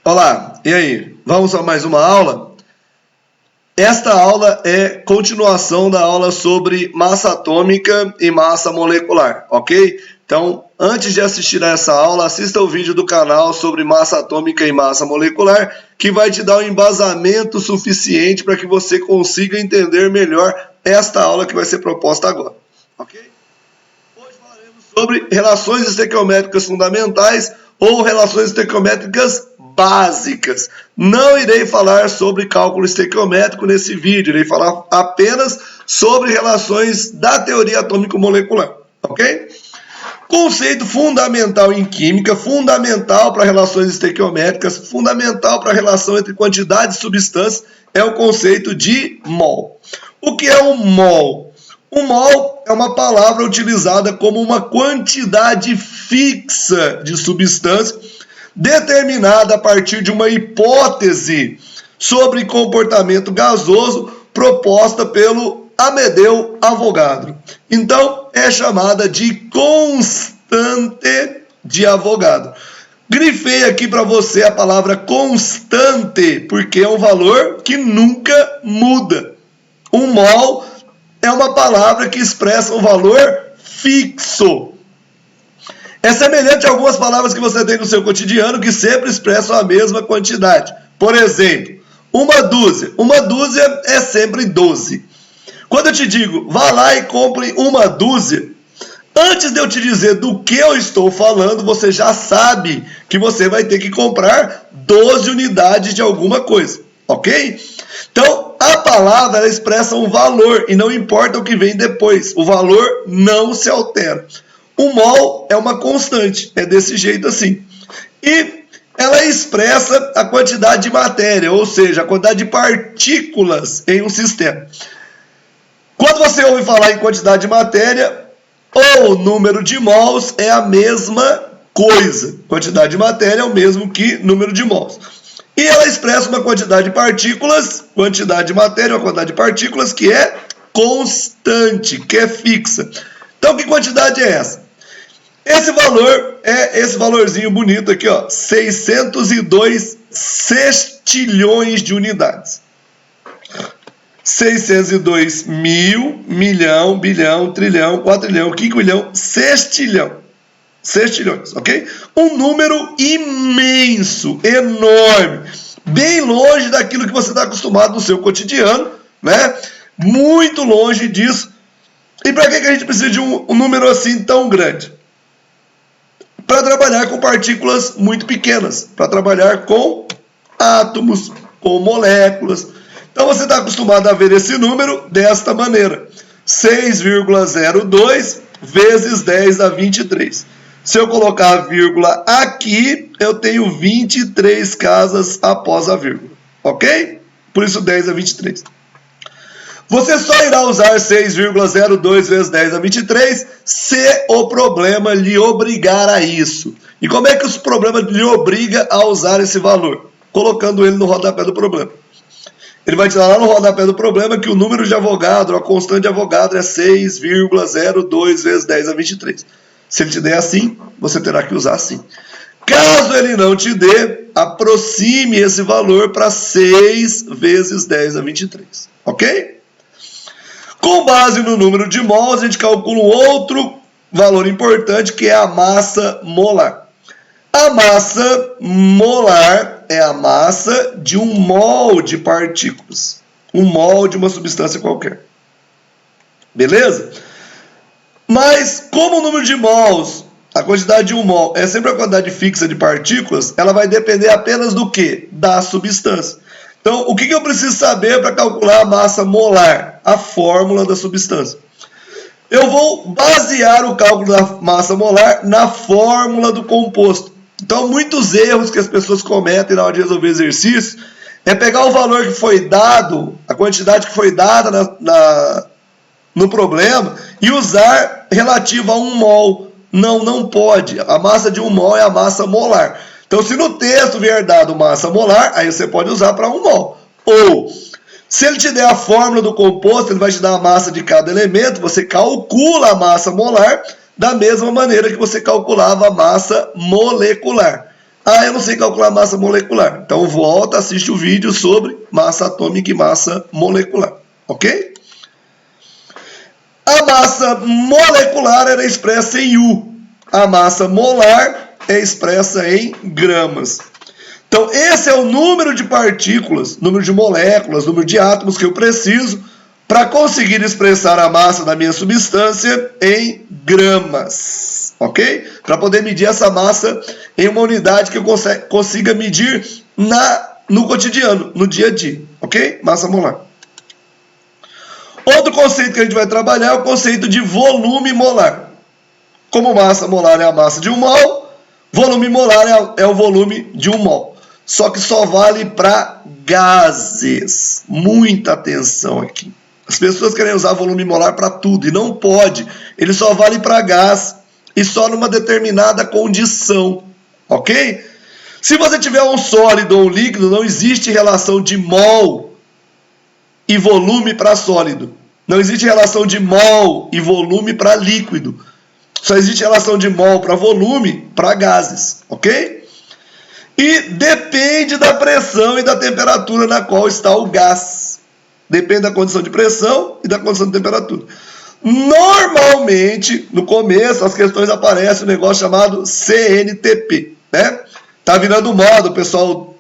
Olá, e aí? Vamos a mais uma aula? Esta aula é continuação da aula sobre massa atômica e massa molecular, ok? Então, antes de assistir a essa aula, assista o vídeo do canal sobre massa atômica e massa molecular, que vai te dar um embasamento suficiente para que você consiga entender melhor esta aula que vai ser proposta agora, ok? Hoje falaremos sobre relações estequiométricas fundamentais ou relações estequiométricas básicas. Não irei falar sobre cálculo estequiométrico nesse vídeo, irei falar apenas sobre relações da teoria atômico-molecular, ok? Conceito fundamental em química, fundamental para relações estequiométricas, fundamental para a relação entre quantidade e substância, é o conceito de mol. O que é um mol? Um mol é uma palavra utilizada como uma quantidade fixa de substância determinada a partir de uma hipótese sobre comportamento gasoso proposta pelo Amedeo Avogadro. Então, é chamada de constante de Avogadro. Grifei aqui para você a palavra constante, porque é um valor que nunca muda. Um mol é uma palavra que expressa um valor fixo. É semelhante a algumas palavras que você tem no seu cotidiano que sempre expressam a mesma quantidade. Por exemplo, uma dúzia. Uma dúzia é sempre 12. Quando eu te digo, vá lá e compre uma dúzia, antes de eu te dizer do que eu estou falando, você já sabe que você vai ter que comprar 12 unidades de alguma coisa, ok? Então, a palavra ela expressa um valor e não importa o que vem depois, o valor não se altera. O mol é uma constante, é desse jeito assim. E ela expressa a quantidade de matéria, ou seja, a quantidade de partículas em um sistema. Quando você ouve falar em quantidade de matéria, ou número de mols é a mesma coisa. Quantidade de matéria é o mesmo que número de mols. E ela expressa uma quantidade de partículas, quantidade de matéria, uma quantidade de partículas que é constante, que é fixa. Então, que quantidade é essa? Esse valor é esse valorzinho bonito aqui, ó, 602 sextilhões de unidades. 602 mil, milhão, bilhão, trilhão, quatrilhão, quinquilhão, sextilhão. Sextilhões, ok? Um número imenso, enorme, bem longe daquilo que você está acostumado no seu cotidiano, né? Muito longe disso. E para que a gente precisa de um número assim tão grande? Para trabalhar com partículas muito pequenas, para trabalhar com átomos, com moléculas. Então você está acostumado a ver esse número desta maneira: 6,02 vezes 10 a 23. Se eu colocar a vírgula aqui, eu tenho 23 casas após a vírgula, ok? Por isso 10 a 23. Você só irá usar 6,02 vezes 10 a 23 se o problema lhe obrigar a isso. E como é que o problema lhe obriga a usar esse valor? Colocando ele no rodapé do problema. Ele vai te dar lá no rodapé do problema que o número de Avogadro, a constante de Avogadro é 6,02 vezes 10 a 23. Se ele te der assim, você terá que usar assim. Caso ele não te dê, aproxime esse valor para 6 vezes 10 a 23. Ok? Com base no número de mols, a gente calcula um outro valor importante, que é a massa molar. A massa molar é a massa de um mol de partículas. Um mol de uma substância qualquer. Beleza? Mas, como o número de mols, a quantidade de um mol é sempre a quantidade fixa de partículas, ela vai depender apenas do quê? Da substância. Então, o que eu preciso saber para calcular a massa molar? A fórmula da substância. Eu vou basear o cálculo da massa molar na fórmula do composto. Então, muitos erros que as pessoas cometem na hora de resolver exercício é pegar o valor que foi dado, a quantidade que foi dada no problema, e usar relativo a um mol. Não pode. A massa de um mol é a massa molar. Então, se no texto vier dado massa molar, aí você pode usar para um mol. Ou, se ele te der a fórmula do composto, ele vai te dar a massa de cada elemento, você calcula a massa molar da mesma maneira que você calculava a massa molecular. Ah, eu não sei calcular massa molecular. Então volta, assiste o vídeo sobre massa atômica e massa molecular, ok? A massa molecular era expressa em U. A massa molar é expressa em gramas. Então esse é o número de partículas, número de moléculas, número de átomos que eu preciso para conseguir expressar a massa da minha substância em gramas, ok? Para poder medir essa massa em uma unidade que eu consiga medir no cotidiano, no dia a dia, ok? Massa molar. Outro conceito que a gente vai trabalhar é o conceito de volume molar. Como massa molar é a massa de 1 mol, volume molar é o volume de 1 mol. Só que só vale para gases. Muita atenção aqui. As pessoas querem usar volume molar para tudo, e não pode. Ele só vale para gás e só numa determinada condição, ok? Se você tiver um sólido ou um líquido, não existe relação de mol e volume para sólido. Não existe relação de mol e volume para líquido. Só existe relação de mol para volume para gases, ok? E depende da pressão e da temperatura na qual está o gás. Depende da condição de pressão e da condição de temperatura. Normalmente, no começo, as questões aparecem um negócio chamado CNTP, né? Tá virando moda, o pessoal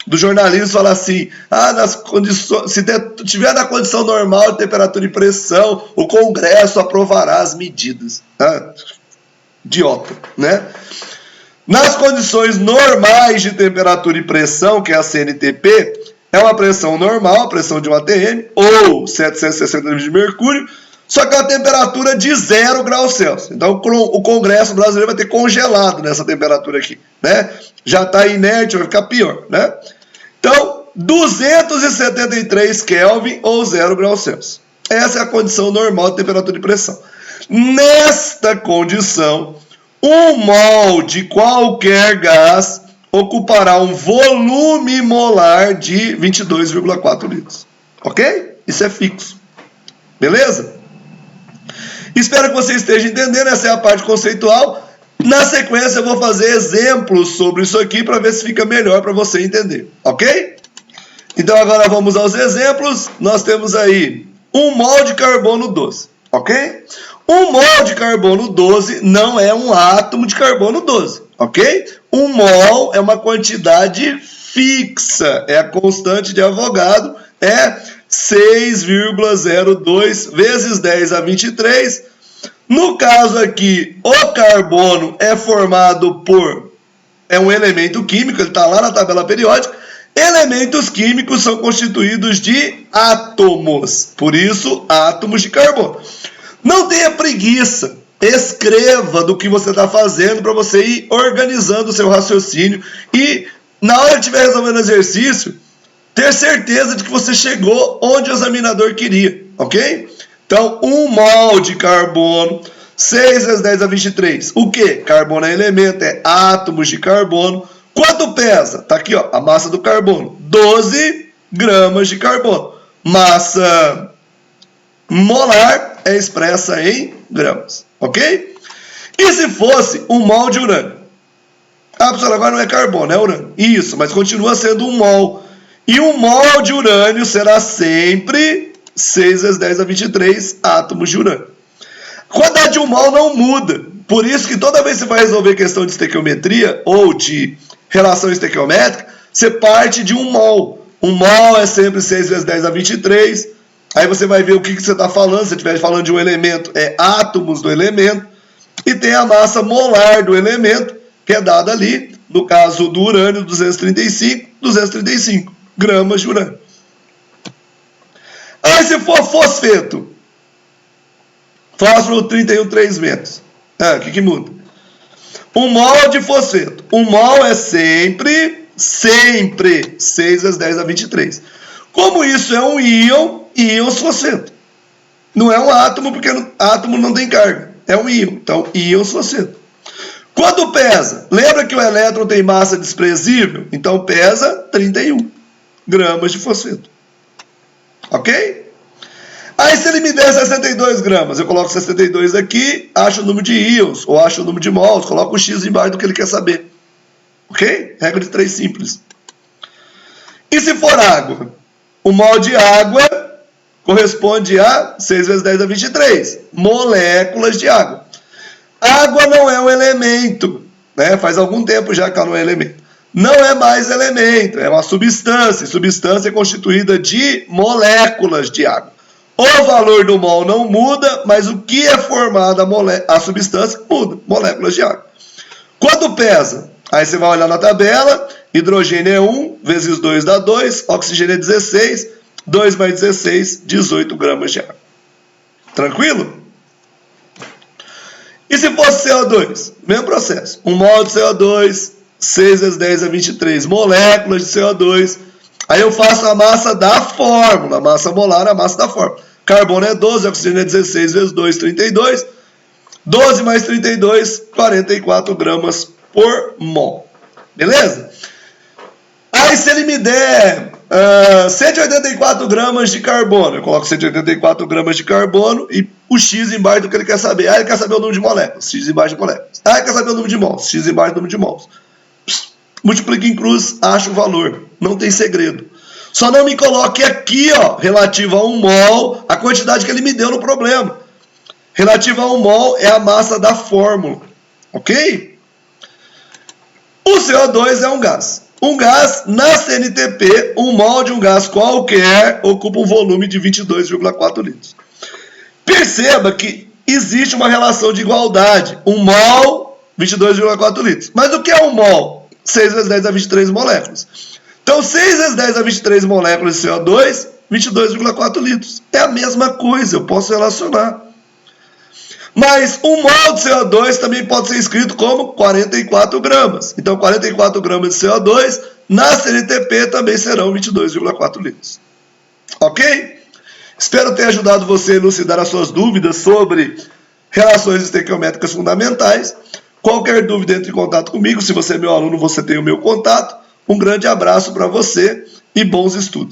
do jornalismo fala assim, nas condições, se tiver na condição normal de temperatura e pressão, o Congresso aprovará as medidas. Idiota, né? Nas condições normais de temperatura e pressão, que é a CNTP, é uma pressão normal, a pressão de um ATM, ou 760 mm de mercúrio, só que a temperatura de 0 graus Celsius. Então o Congresso brasileiro vai ter congelado nessa temperatura aqui, né? Já está inerte, vai ficar pior, né? Então, 273 Kelvin ou 0 graus Celsius. Essa é a condição normal de temperatura e pressão. Nesta condição, 1 mol de qualquer gás ocupará um volume molar de 22,4 litros. Ok? Isso é fixo. Beleza? Espero que você esteja entendendo, essa é a parte conceitual. Na sequência eu vou fazer exemplos sobre isso aqui para ver se fica melhor para você entender, ok? Então agora vamos aos exemplos. Nós temos aí 1 mol de carbono 12, ok? 1 mol de carbono 12 não é um átomo de carbono 12, ok? 1 mol é uma quantidade fixa, é a constante de Avogadro, é 6,02 vezes 10 a 23. No caso aqui, o carbono é formado é um elemento químico, ele está lá na tabela periódica. Elementos químicos são constituídos de átomos, por isso, átomos de carbono. Não tenha preguiça, escreva do que você está fazendo para você ir organizando o seu raciocínio e, na hora que estiver resolvendo o exercício, ter certeza de que você chegou onde o examinador queria, ok? Então, 1 mol de carbono, 6 vezes 10 a 23. O que? Carbono é elemento, é átomos de carbono. Quanto pesa? Está aqui, ó, a massa do carbono, 12 gramas de carbono. Massa molar é expressa em gramas, ok? E se fosse 1 mol de urânio? Pessoal, agora não é carbono, é urânio. Isso, mas continua sendo 1 mol. E 1 mol de urânio será sempre 6 vezes 10 a 23 átomos de urânio. A quantidade de 1 mol não muda. Por isso que toda vez que você vai resolver questão de estequiometria ou de relação estequiométrica, você parte de 1 mol. 1 mol é sempre 6 vezes 10 a 23. Aí você vai ver o que você está falando. Se você estiver falando de um elemento, é átomos do elemento. E tem a massa molar do elemento, que é dada ali, no caso do urânio, 235 gramas de urânio. Aí se for fosfeto, fósforo 31,3 metros. O que muda? 1 mol de fosfeto. 1 mol é sempre 6 vezes 10 a 23. Como isso é um íons fosfeto. Não é um átomo, porque átomo não tem carga. É um íon. Então, íons fosfeto. Quanto pesa? Lembra que o elétron tem massa desprezível? Então, pesa 31 gramas de fosfeto. Ok? Aí, se ele me der 62 gramas, eu coloco 62 aqui, acho o número de íons, ou acho o número de mols, coloco o X embaixo do que ele quer saber. Ok? Regra de 3 simples. E se for água? O mol de água corresponde a 6 vezes 10 a 23 moléculas de água. Água não é um elemento, né? Faz algum tempo já que ela não é elemento. Não é mais elemento, é uma substância. Substância é constituída de moléculas de água. O valor do mol não muda, mas o que é formado a substância muda, moléculas de água. Quanto pesa? Aí você vai olhar na tabela, hidrogênio é 1, vezes 2 dá 2, oxigênio é 16, 2 mais 16, 18 gramas de água. Tranquilo? E se fosse CO2? Mesmo processo. 1 mol de CO2, 6 vezes 10 a 23 moléculas de CO2. Aí eu faço a massa da fórmula, a massa molar, a massa da fórmula. Carbono é 12, oxigênio é 16 vezes 2, 32. 12 mais 32, 44 gramas por mol. Beleza? Aí se ele me der 184 gramas de carbono, eu coloco 184 gramas de carbono e o X embaixo do que ele quer saber. Ah, ele quer saber o número de moléculas, X embaixo de moléculas. Ah, ele quer saber o número de mols, X embaixo do número de mols. Multiplica em cruz, acha o valor. Não tem segredo. Só não me coloque aqui, ó, relativo a 1 mol, a quantidade que ele me deu no problema. Relativo a 1 mol é a massa da fórmula. Ok? O CO2 é um gás. Um gás, na CNTP, 1 mol de um gás qualquer ocupa um volume de 22,4 litros. Perceba que existe uma relação de igualdade. 1 mol, 22,4 litros. Mas o que é 1 mol? 6 vezes 10 a 23 moléculas. Então, 6 vezes 10 a 23 moléculas de CO2, 22,4 litros. É a mesma coisa, eu posso relacionar. Mas 1 mol de CO2 também pode ser escrito como 44 gramas. Então, 44 gramas de CO2 na CNTP também serão 22,4 litros. Ok? Espero ter ajudado você a elucidar as suas dúvidas sobre relações estequiométricas fundamentais. Qualquer dúvida, entre em contato comigo. Se você é meu aluno, você tem o meu contato. Um grande abraço para você e bons estudos.